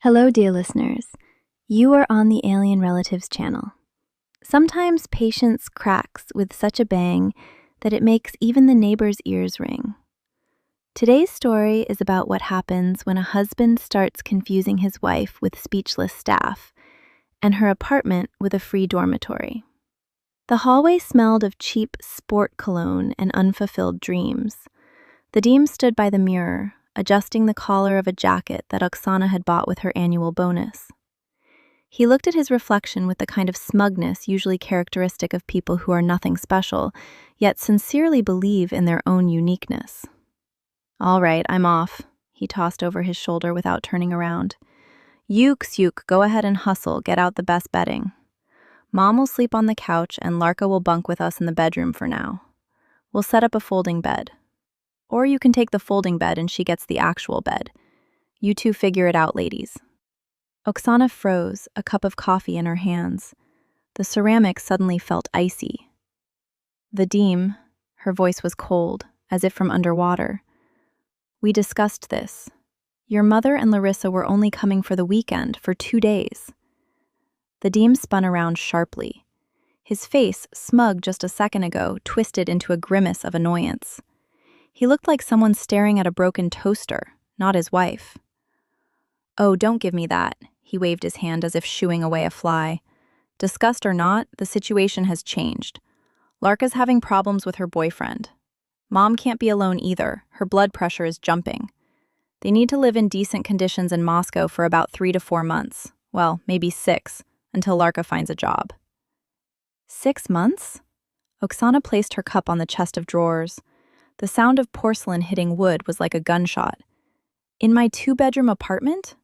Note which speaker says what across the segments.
Speaker 1: Hello, dear listeners. You are on the Alien Relatives channel. Sometimes patience cracks with such a bang that it makes even the neighbor's ears ring. Today's story is about what happens when a husband starts confusing his wife with speechless staff and her apartment with a free dormitory. The hallway smelled of cheap sport cologne and unfulfilled dreams. The Deem stood by the mirror, adjusting the collar of a jacket that Oksana had bought with her annual bonus. He looked at his reflection with the kind of smugness usually characteristic of people who are nothing special, yet sincerely believe in their own uniqueness. "All right, I'm off," he tossed over his shoulder without turning around. "Yuke, go ahead and hustle, get out the best bedding. Mom will sleep on the couch and Larka will bunk with us in the bedroom for now. We'll set up a folding bed. Or you can take the folding bed and she gets the actual bed. You two figure it out, ladies." Oksana froze, a cup of coffee in her hands. The ceramic suddenly felt icy. "Vadim," her voice was cold, as if from underwater. "We discussed this. Your mother and Larissa were only coming for the weekend, for 2 days. Vadim spun around sharply. His face, smug just a second ago, twisted into a grimace of annoyance. He looked like someone staring at a broken toaster, not his wife. "Oh, don't give me that," he waved his hand as if shooing away a fly. "Discussed or not, the situation has changed. Larka's having problems with her boyfriend. Mom can't be alone either, her blood pressure is jumping. They need to live in decent conditions in Moscow for about 3 to 4 months. Well, maybe 6, until Larka finds a job." 6 months? Oksana placed her cup on the chest of drawers. The sound of porcelain hitting wood was like a gunshot. "In my 2-bedroom apartment?"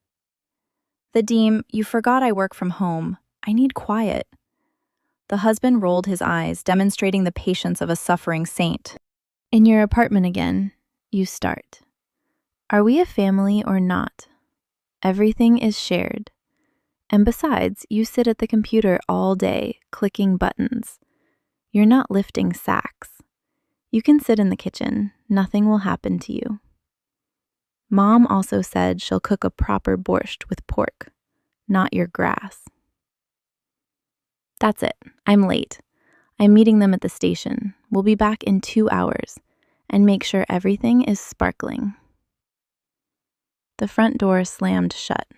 Speaker 1: "Vadim, you forgot I work from home. I need quiet." The husband rolled his eyes, demonstrating the patience of a suffering saint. "In your apartment again, you start. Are we a family or not? Everything is shared. And besides, you sit at the computer all day, clicking buttons. You're not lifting sacks. You can sit in the kitchen. Nothing will happen to you. Mom also said she'll cook a proper borscht with pork, not your grass." "That's it. I'm late. I'm meeting them at the station. We'll be back in 2 hours, and make sure everything is sparkling." The front door slammed shut.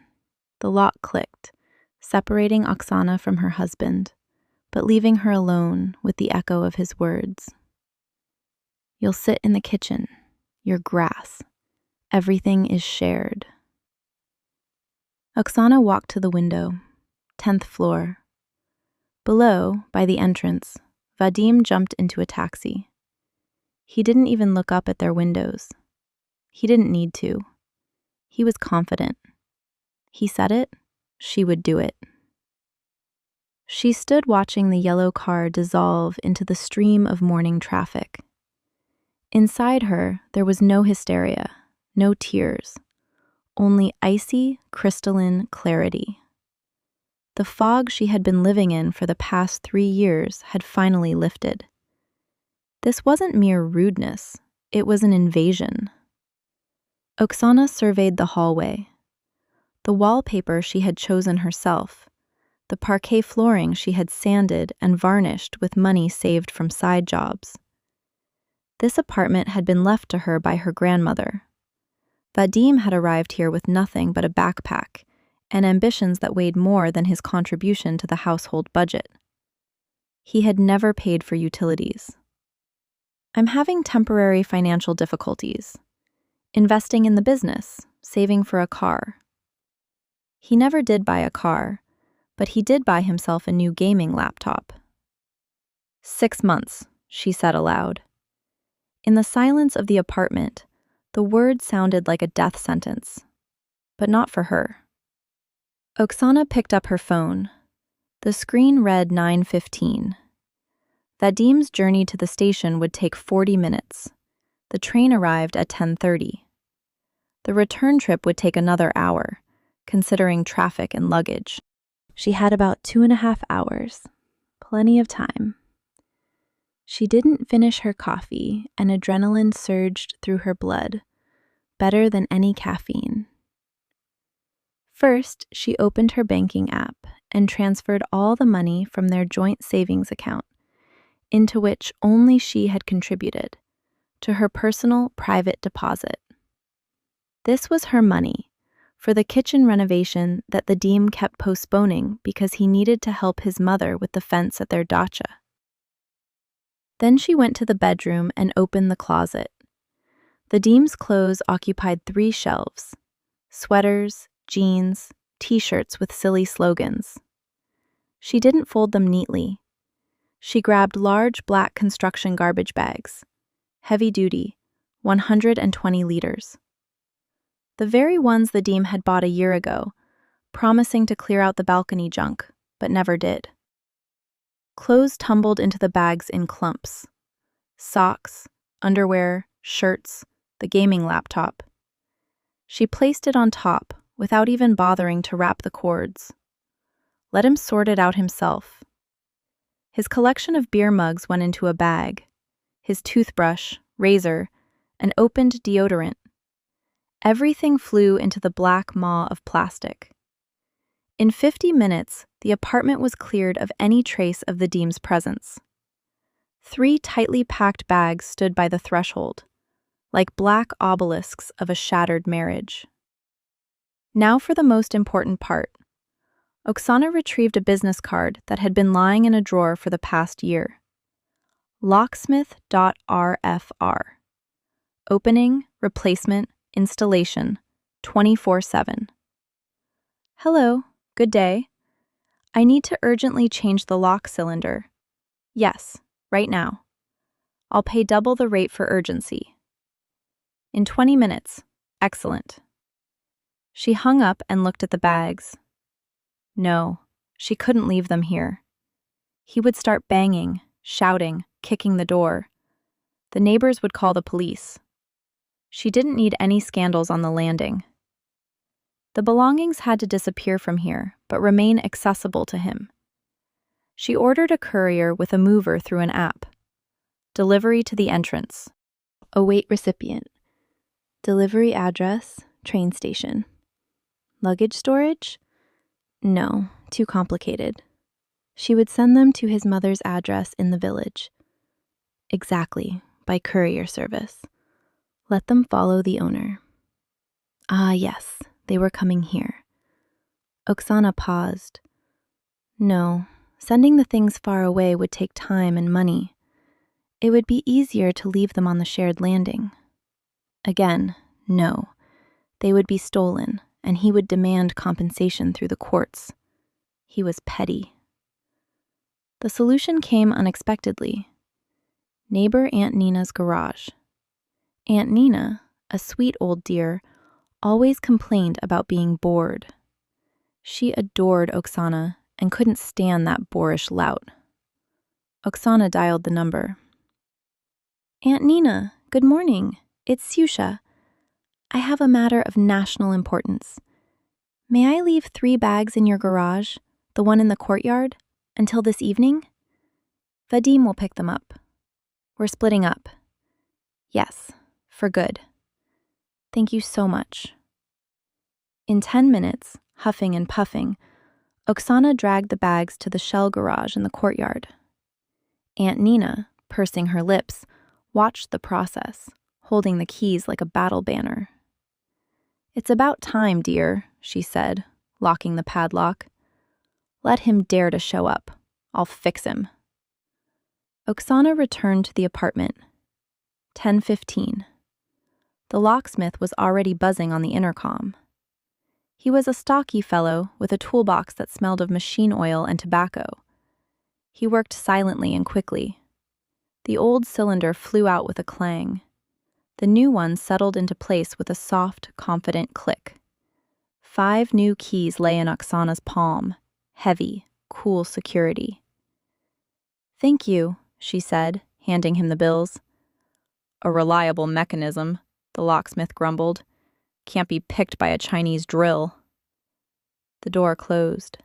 Speaker 1: The lock clicked, separating Oksana from her husband, but leaving her alone with the echo of his words. "You'll sit in the kitchen. Your grass. Everything is shared." Oksana walked to the window, 10th floor. Below, by the entrance, Vadim jumped into a taxi. He didn't even look up at their windows. He didn't need to. He was confident. He said it, she would do it. She stood watching the yellow car dissolve into the stream of morning traffic. Inside her, there was no hysteria, no tears, only icy, crystalline clarity. The fog she had been living in for the past 3 years had finally lifted. This wasn't mere rudeness, it was an invasion. Oksana surveyed the hallway. The wallpaper she had chosen herself, the parquet flooring she had sanded and varnished with money saved from side jobs. This apartment had been left to her by her grandmother. Vadim had arrived here with nothing but a backpack and ambitions that weighed more than his contribution to the household budget. He had never paid for utilities. "I'm having temporary financial difficulties. Investing in the business, saving for a car." He never did buy a car, but he did buy himself a new gaming laptop. 6 months, she said aloud. In the silence of the apartment, the word sounded like a death sentence, but not for her. Oksana picked up her phone. The screen read 9:15. Vadim's journey to the station would take 40 minutes. The train arrived at 10:30. The return trip would take another hour, considering traffic and luggage. She had about 2.5 hours, plenty of time. She didn't finish her coffee, and adrenaline surged through her blood, better than any caffeine. First, she opened her banking app and transferred all the money from their joint savings account, into which only she had contributed, to her personal private deposit. This was her money for the kitchen renovation that the Deem kept postponing because he needed to help his mother with the fence at their dacha. Then she went to the bedroom and opened the closet. The Deem's clothes occupied 3 shelves: sweaters, jeans, t-shirts with silly slogans. She didn't fold them neatly. She grabbed large black construction garbage bags, heavy duty, 120 liters. The very ones the Deem had bought a year ago, promising to clear out the balcony junk, but never did. Clothes tumbled into the bags in clumps: socks, underwear, shirts, the gaming laptop. She placed it on top without even bothering to wrap the cords. Let him sort it out himself. His collection of beer mugs went into a bag, his toothbrush, razor, and opened deodorant. Everything flew into the black maw of plastic. In 50 minutes, the apartment was cleared of any trace of the Deem's presence. 3 tightly packed bags stood by the threshold, like black obelisks of a shattered marriage. Now for the most important part. Oksana retrieved a business card that had been lying in a drawer for the past year. Locksmith.rfr. Opening, replacement, installation, 24/7. Hello, good day. I need to urgently change the lock cylinder. Yes, right now. I'll pay double the rate for urgency. In 20 minutes. Excellent. She hung up and looked at the bags. No, she couldn't leave them here. He would start banging, shouting, kicking the door. The neighbors would call the police. She didn't need any scandals on the landing. The belongings had to disappear from here, but remain accessible to him. She ordered a courier with a mover through an app. Delivery to the entrance. Await recipient. Delivery address, train station. Luggage storage? No, too complicated. She would send them to his mother's address in the village. Exactly, by courier service. Let them follow the owner. Ah, yes, they were coming here. Oksana paused. No, sending the things far away would take time and money. It would be easier to leave them on the shared landing. Again, no. They would be stolen, and he would demand compensation through the courts. He was petty. The solution came unexpectedly. Neighbor Aunt Nina's garage. Aunt Nina, a sweet old dear, always complained about being bored. She adored Oksana and couldn't stand that boorish lout. Oksana dialed the number. Aunt Nina, good morning. It's Susha. I have a matter of national importance. May I leave 3 bags in your garage, the one in the courtyard, until this evening? Vadim will pick them up. We're splitting up. Yes, for good. Thank you so much. In 10 minutes, huffing and puffing, Oksana dragged the bags to the shell garage in the courtyard. Aunt Nina, pursing her lips, watched the process, holding the keys like a battle banner. It's about time, dear, she said, locking the padlock. Let him dare to show up. I'll fix him. Oksana returned to the apartment. 10:15. The locksmith was already buzzing on the intercom. He was a stocky fellow with a toolbox that smelled of machine oil and tobacco. He worked silently and quickly. The old cylinder flew out with a clang. The new one settled into place with a soft, confident click. 5 new keys lay in Oksana's palm, heavy, cool security. Thank you, she said, handing him the bills. A reliable mechanism, the locksmith grumbled. Can't be picked by a Chinese drill. The door closed.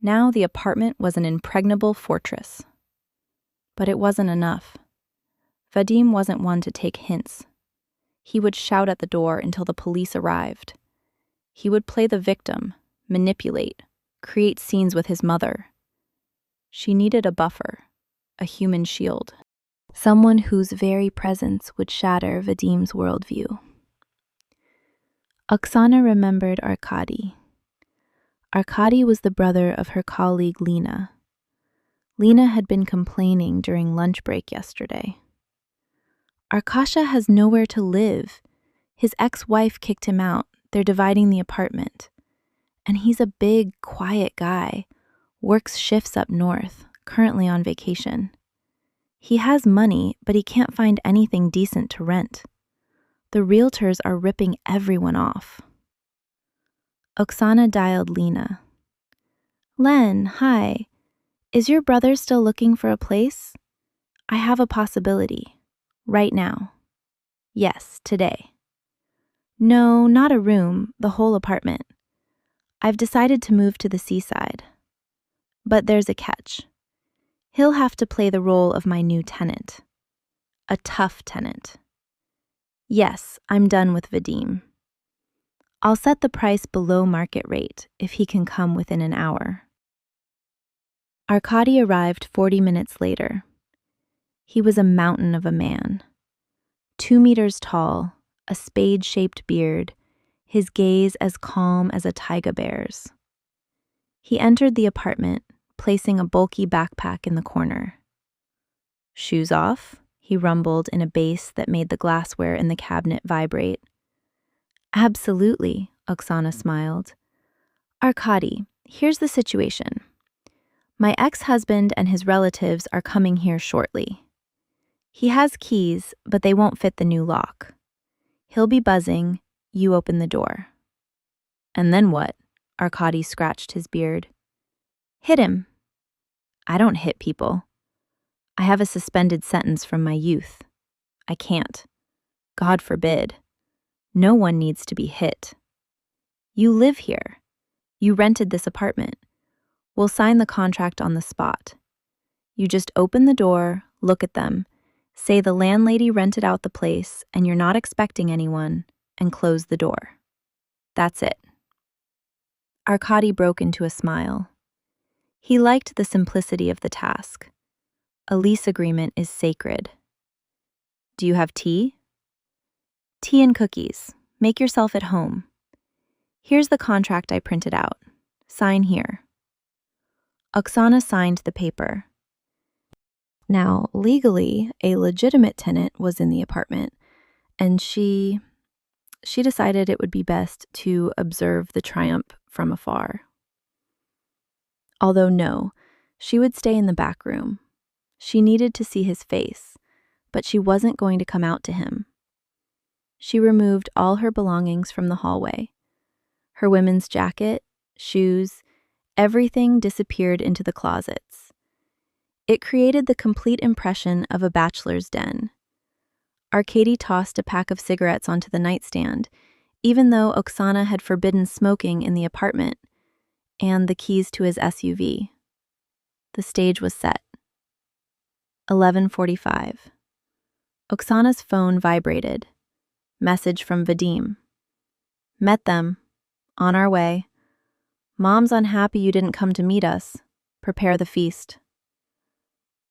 Speaker 1: Now the apartment was an impregnable fortress. But it wasn't enough. Vadim wasn't one to take hints. He would shout at the door until the police arrived. He would play the victim, manipulate, create scenes with his mother. She needed a buffer, a human shield. Someone whose very presence would shatter Vadim's worldview. Oksana remembered Arkady. Arkady was the brother of her colleague Lena. Lena had been complaining during lunch break yesterday. Arkasha has nowhere to live. His ex-wife kicked him out. They're dividing the apartment. And he's a big, quiet guy, works shifts up north, currently on vacation. He has money, but he can't find anything decent to rent. The realtors are ripping everyone off. Oksana dialed Lena. Len, hi. Is your brother still looking for a place? I have a possibility. Right now. Yes, today. No, not a room, the whole apartment. I've decided to move to the seaside. But there's a catch. He'll have to play the role of my new tenant. A tough tenant. Yes, I'm done with Vadim. I'll set the price below market rate if he can come within an hour. Arkady arrived 40 minutes later. He was a mountain of a man. 2 meters tall, a spade-shaped beard, his gaze as calm as a taiga bear's. He entered the apartment, placing a bulky backpack in the corner. Shoes off, he rumbled in a bass that made the glassware in the cabinet vibrate. Absolutely, Oksana smiled. Arkady, here's the situation. My ex-husband and his relatives are coming here shortly. He has keys, but they won't fit the new lock. He'll be buzzing, you open the door. And then what? Arkady scratched his beard. Hit him. I don't hit people. I have a suspended sentence from my youth. I can't. God forbid. No one needs to be hit. You live here. You rented this apartment. We'll sign the contract on the spot. You just open the door, look at them, say the landlady rented out the place and you're not expecting anyone, and close the door. That's it. Arkady broke into a smile. He liked the simplicity of the task. A lease agreement is sacred. Do you have tea? Tea and cookies. Make yourself at home. Here's the contract I printed out. Sign here. Oksana signed the paper. Now, legally, a legitimate tenant was in the apartment, and she decided it would be best to observe the triumph from afar. Although no, she would stay in the back room. She needed to see his face, but she wasn't going to come out to him. She removed all her belongings from the hallway. Her women's jacket, shoes, everything disappeared into the closets. It created the complete impression of a bachelor's den. Arkady tossed a pack of cigarettes onto the nightstand, even though Oksana had forbidden smoking in the apartment, and the keys to his SUV. The stage was set. 11:45. Oksana's phone vibrated. Message from Vadim. Met them. On our way. Mom's unhappy you didn't come to meet us. Prepare the feast.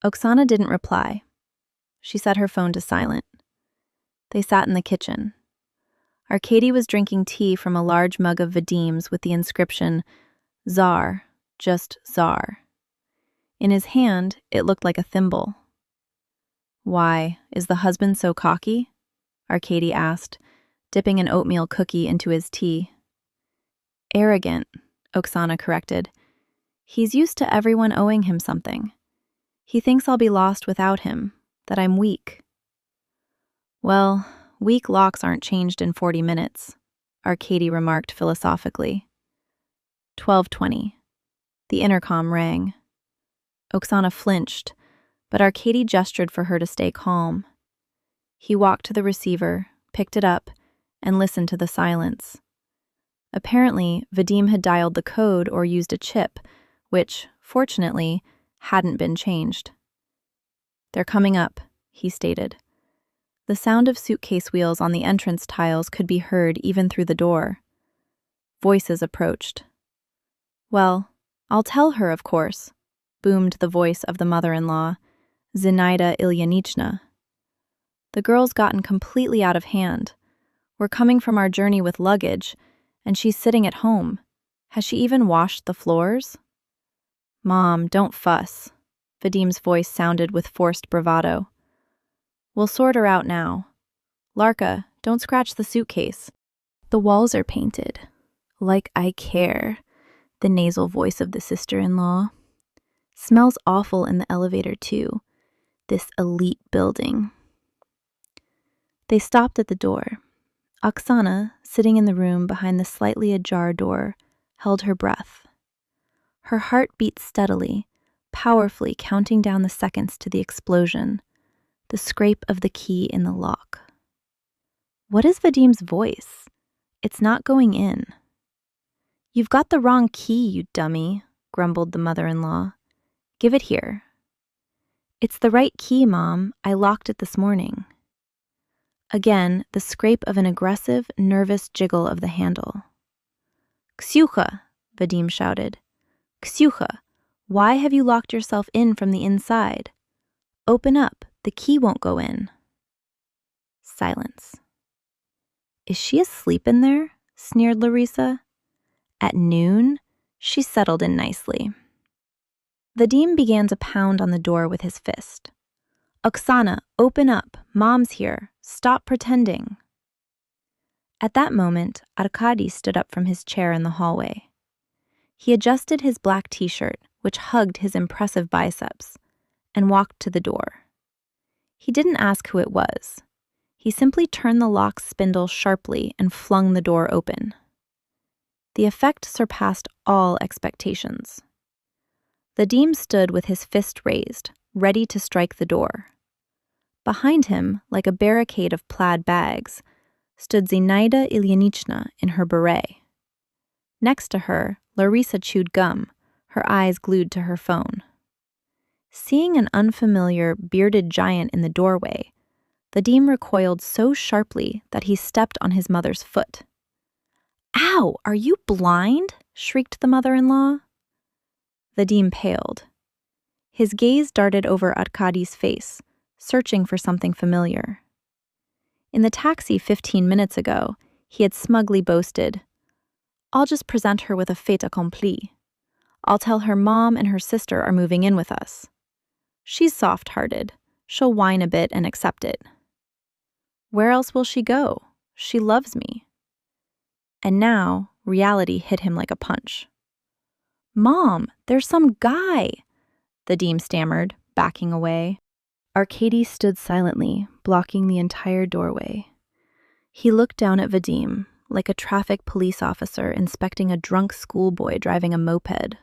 Speaker 1: Oksana didn't reply. She set her phone to silent. They sat in the kitchen. Arkady was drinking tea from a large mug of Vadim's with the inscription, Tsar, just Tsar. In his hand, it looked like a thimble. Why, is the husband so cocky? Arkady asked, dipping an oatmeal cookie into his tea. Arrogant, Oksana corrected. He's used to everyone owing him something. He thinks I'll be lost without him, that I'm weak. Well, weak locks aren't changed in 40 minutes, Arkady remarked philosophically. 12:20. The intercom rang. Oksana flinched, but Arkady gestured for her to stay calm. He walked to the receiver, picked it up, and listened to the silence. Apparently, Vadim had dialed the code or used a chip, which, fortunately, hadn't been changed. They're coming up, he stated. The sound of suitcase wheels on the entrance tiles could be heard even through the door. Voices approached. "Well, I'll tell her, of course," boomed the voice of the mother-in-law, Zinaida Ilyanichna. "The girl's gotten completely out of hand. We're coming from our journey with luggage, and she's sitting at home. Has she even washed the floors?" "Mom, don't fuss," Vadim's voice sounded with forced bravado. "We'll sort her out now. Larka, don't scratch the suitcase. The walls are painted. Like I care," the nasal voice of the sister-in-law. "Smells awful in the elevator, too. This elite building." They stopped at the door. Oksana, sitting in the room behind the slightly ajar door, held her breath. Her heart beat steadily, powerfully counting down the seconds to the explosion, the scrape of the key in the lock. What is Vadim's voice? It's not going in. "You've got the wrong key, you dummy," grumbled the mother-in-law. "Give it here." "It's the right key, Mom. I locked it this morning." Again, the scrape of an aggressive, nervous jiggle of the handle. "Ksyucha," Vadim shouted. "Ksyucha, why have you locked yourself in from the inside? Open up, the key won't go in." Silence. "Is she asleep in there?" sneered Larissa. At noon, she settled in nicely. Vadim began to pound on the door with his fist. "Oksana, open up. Mom's here. Stop pretending." At that moment, Arkady stood up from his chair in the hallway. He adjusted his black t-shirt, which hugged his impressive biceps, and walked to the door. He didn't ask who it was. He simply turned the lock spindle sharply and flung the door open. The effect surpassed all expectations. Vadim stood with his fist raised, ready to strike the door. Behind him, like a barricade of plaid bags, stood Zinaida Ilyanichna in her beret. Next to her, Larissa chewed gum, her eyes glued to her phone. Seeing an unfamiliar, bearded giant in the doorway, Vadim recoiled so sharply that he stepped on his mother's foot. "Ow, are you blind?" shrieked the mother-in-law. Vadim paled. His gaze darted over Arkady's face, searching for something familiar. In the taxi 15 minutes ago, he had smugly boasted, "I'll just present her with a fait accompli. I'll tell her mom and her sister are moving in with us. She's soft-hearted. She'll whine a bit and accept it. Where else will she go? She loves me." And now, reality hit him like a punch. "Mom, there's some guy," Vadim stammered, backing away. Arkady stood silently, blocking the entire doorway. He looked down at Vadim, like a traffic police officer inspecting a drunk schoolboy driving a moped.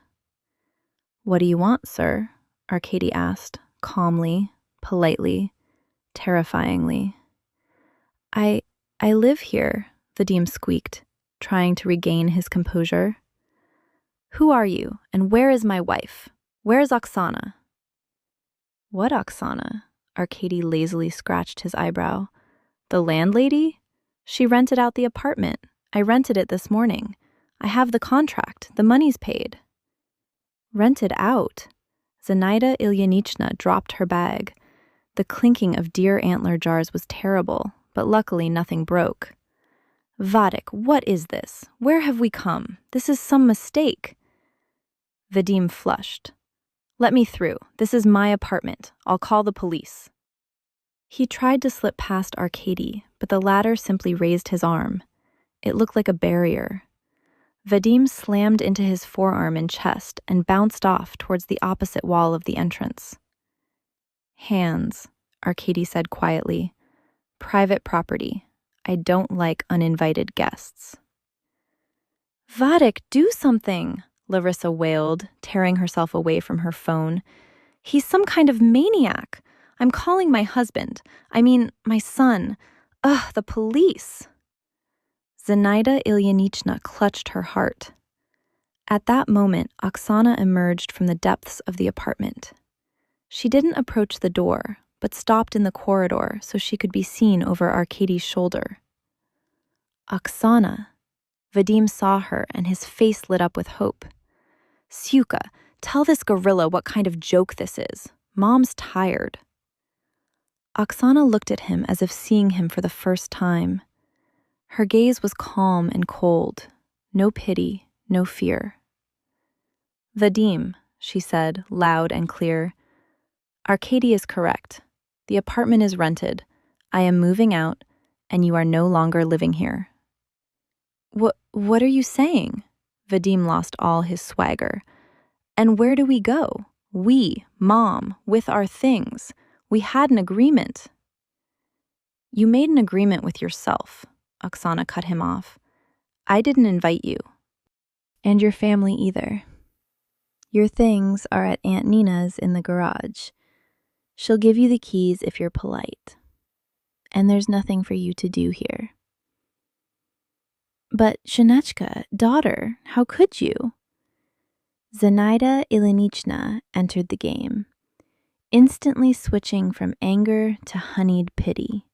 Speaker 1: "What do you want, sir?" Arkady asked, calmly, politely, terrifyingly. I live here," Vadim squeaked, trying to regain his composure. "Who are you, and where is my wife? Where's Oksana?" "What Oksana?" Arkady lazily scratched his eyebrow. "The landlady? She rented out the apartment. I rented it this morning. I have the contract. The money's paid." "Rented out?" Zinaida Ilyanichna dropped her bag. The clinking of deer antler jars was terrible, but luckily nothing broke. "Vadik, what is this? Where have we come? This is some mistake." Vadim flushed. "Let me through. This is my apartment. I'll call the police." He tried to slip past Arkady, but the latter simply raised his arm. It looked like a barrier. Vadim slammed into his forearm and chest and bounced off towards the opposite wall of the entrance. "Hands," Arkady said quietly. "Private property. I don't like uninvited guests." "Vadik, do something," Larissa wailed, tearing herself away from her phone. "He's some kind of maniac. I'm calling my husband. I mean, my son. Ugh, the police." Zinaida Ilyanichna clutched her heart. At that moment, Oksana emerged from the depths of the apartment. She didn't approach the door, but stopped in the corridor so she could be seen over Arkady's shoulder. "Oksana," Vadim saw her and his face lit up with hope. Syuka, tell this gorilla what kind of joke this is. Mom's tired. Oksana looked at him as if seeing him for the first time. Her gaze was calm and cold. No pity, no fear. Vadim, she said, loud and clear. Arkady is correct. The apartment is rented. I am moving out, and you are no longer living here. What are you saying? Vadim lost all his swagger. And where do we go? We, Mom, with our things. We had an agreement. You made an agreement with yourself, Oksana cut him off. I didn't invite you. And your family either. Your things are at Aunt Nina's in the garage. She'll give you the keys if you're polite. And there's nothing for you to do here. But, Shanechka, daughter, how could you? Zenaida Ilinichna entered the game, instantly switching from anger to honeyed pity.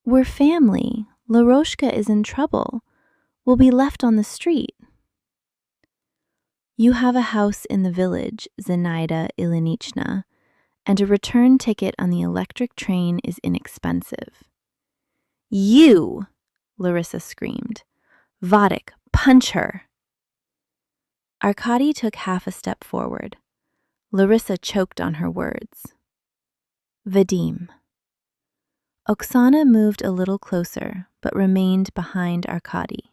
Speaker 1: We're family. Laroshka is in trouble. We'll be left on the street. You have a house in the village, Zenaida Ilinichna, and a return ticket on the electric train is inexpensive. You! Larissa screamed. Vadik, punch her! Arkady took half a step forward. Larissa choked on her words. Vadim. Oksana moved a little closer, but remained behind Arkady.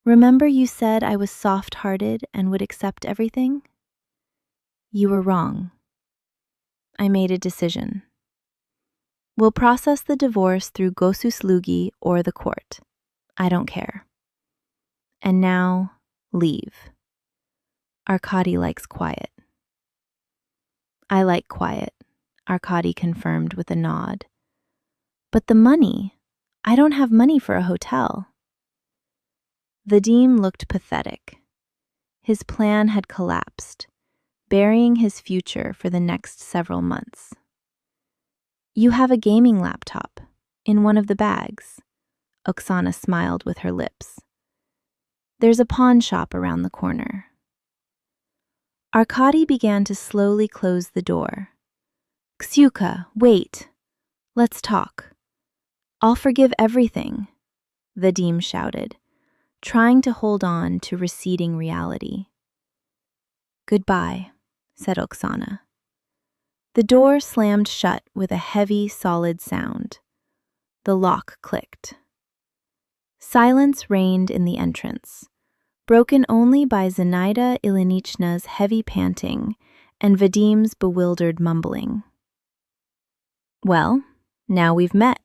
Speaker 1: Remember you said I was soft-hearted and would accept everything? You were wrong. I made a decision. We'll process the divorce through Gosuslugi or the court. I don't care. And now, leave. Arkady likes quiet. I like quiet, Arkady confirmed with a nod. But the money, I don't have money for a hotel. Vadim looked pathetic. His plan had collapsed, burying his future for the next several months. You have a gaming laptop in one of the bags. Oksana smiled with her lips. There's a pawn shop around the corner. Arkady began to slowly close the door. Ksyuka, wait. Let's talk. I'll forgive everything, Vadim shouted, trying to hold on to receding reality. Goodbye, said Oksana. The door slammed shut with a heavy, solid sound. The lock clicked. Silence reigned in the entrance, broken only by Zenaida Ilinichna's heavy panting and Vadim's bewildered mumbling. Well, now we've met,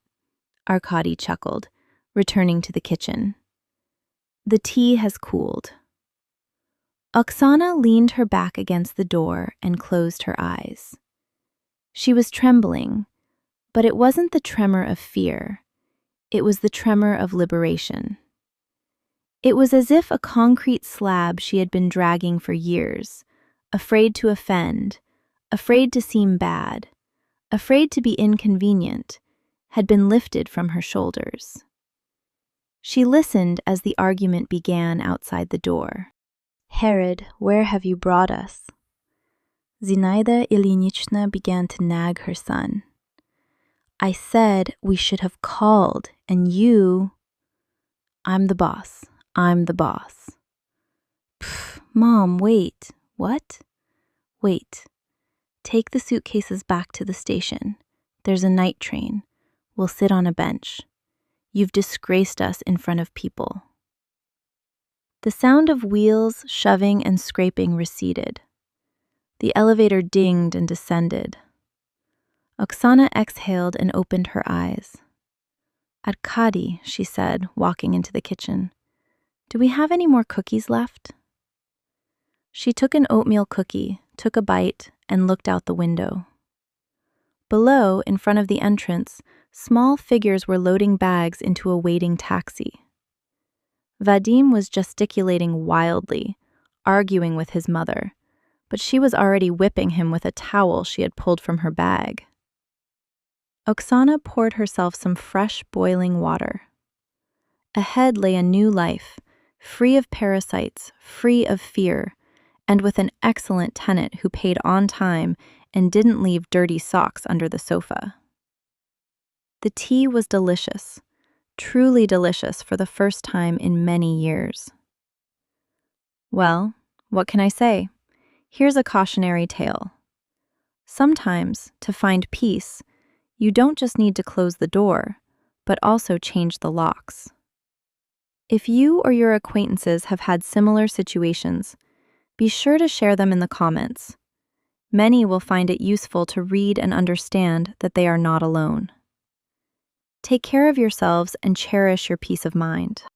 Speaker 1: Arkady chuckled, returning to the kitchen. The tea has cooled. Oksana leaned her back against the door and closed her eyes. She was trembling, but it wasn't the tremor of fear. It was the tremor of liberation. It was as if a concrete slab she had been dragging for years, afraid to offend, afraid to seem bad, afraid to be inconvenient, had been lifted from her shoulders. She listened as the argument began outside the door. Herod, where have you brought us? Zinaida Ilinichna began to nag her son. I said we should have called, and you... I'm the boss. I'm the boss. Pff, Mom, wait. What? Wait. Take the suitcases back to the station. There's a night train. We'll sit on a bench. You've disgraced us in front of people. The sound of wheels, shoving, and scraping receded. The elevator dinged and descended. Oksana exhaled and opened her eyes. Arkady, she said, walking into the kitchen, do we have any more cookies left? She took an oatmeal cookie, took a bite, and looked out the window. Below, in front of the entrance, small figures were loading bags into a waiting taxi. Vadim was gesticulating wildly, arguing with his mother, but she was already whipping him with a towel she had pulled from her bag. Oksana poured herself some fresh boiling water. Ahead lay a new life, free of parasites, free of fear, and with an excellent tenant who paid on time and didn't leave dirty socks under the sofa. The tea was delicious, truly delicious for the first time in many years. Well, what can I say? Here's a cautionary tale. Sometimes, to find peace, you don't just need to close the door, but also change the locks. If you or your acquaintances have had similar situations, be sure to share them in the comments. Many will find it useful to read and understand that they are not alone. Take care of yourselves and cherish your peace of mind.